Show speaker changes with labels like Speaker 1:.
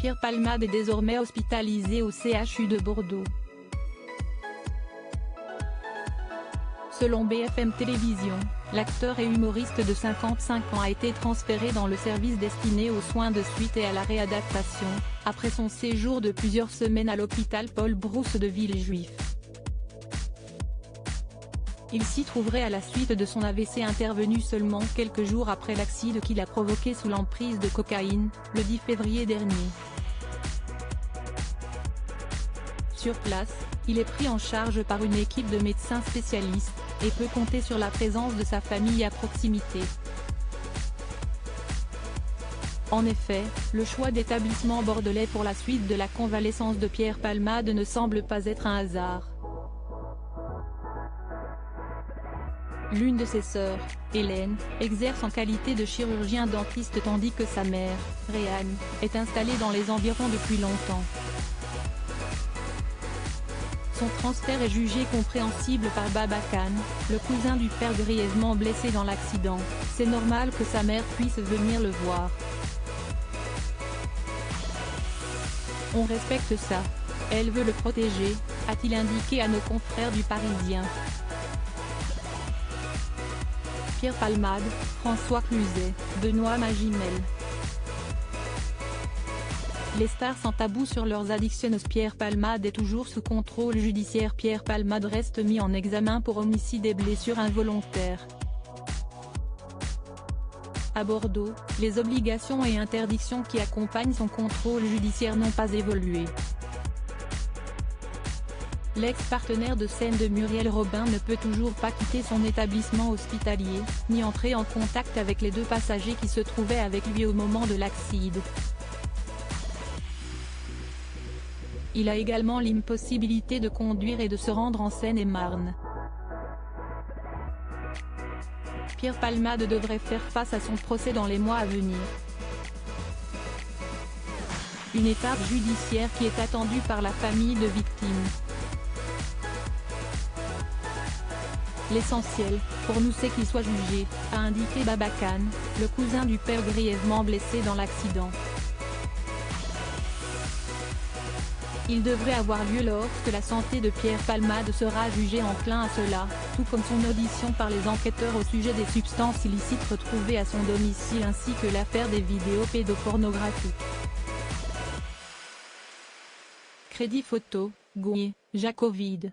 Speaker 1: Pierre Palmade est désormais hospitalisé au CHU de Bordeaux. Selon BFM Télévision, l'acteur et humoriste de 55 ans a été transféré dans le service destiné aux soins de suite et à la réadaptation, après son séjour de plusieurs semaines à l'hôpital Paul Brousse de Villejuif. Il s'y trouverait à la suite de son AVC intervenu seulement quelques jours après l'accident qu'il a provoqué sous l'emprise de cocaïne, le 10 février dernier. Sur place, il est pris en charge par une équipe de médecins spécialistes, et peut compter sur la présence de sa famille à proximité. En effet, le choix d'établissement bordelais pour la suite de la convalescence de Pierre Palmade ne semble pas être un hasard. L'une de ses sœurs, Hélène, exerce en qualité de chirurgien dentiste tandis que sa mère, Réanne, est installée dans les environs depuis longtemps. Son transfert est jugé compréhensible par Baba Khan, le cousin du père grièvement blessé dans l'accident. C'est normal que sa mère puisse venir le voir. On respecte ça. Elle veut le protéger, a-t-il indiqué à nos confrères du Parisien. Pierre Palmade, François Cluzet, Benoît Magimel. Les stars sans tabou sur leurs addictions. Pierre Palmade est toujours sous contrôle judiciaire. Pierre Palmade reste mis en examen pour homicide et blessures involontaires. À Bordeaux, les obligations et interdictions qui accompagnent son contrôle judiciaire n'ont pas évolué. L'ex-partenaire de scène de Muriel Robin ne peut toujours pas quitter son établissement hospitalier, ni entrer en contact avec les deux passagers qui se trouvaient avec lui au moment de l'accident. Il a également l'impossibilité de conduire et de se rendre en Seine-et-Marne. Pierre Palmade devrait faire face à son procès dans les mois à venir. Une étape judiciaire qui est attendue par la famille de victimes. L'essentiel, pour nous, c'est qu'il soit jugé, a indiqué Baba Khan, le cousin du père grièvement blessé dans l'accident. Il devrait avoir lieu lorsque la santé de Pierre Palmade sera jugée enclin à cela, tout comme son audition par les enquêteurs au sujet des substances illicites retrouvées à son domicile ainsi que l'affaire des vidéos pédopornographiques. Crédit photo, Gouye, Jacques Ovide.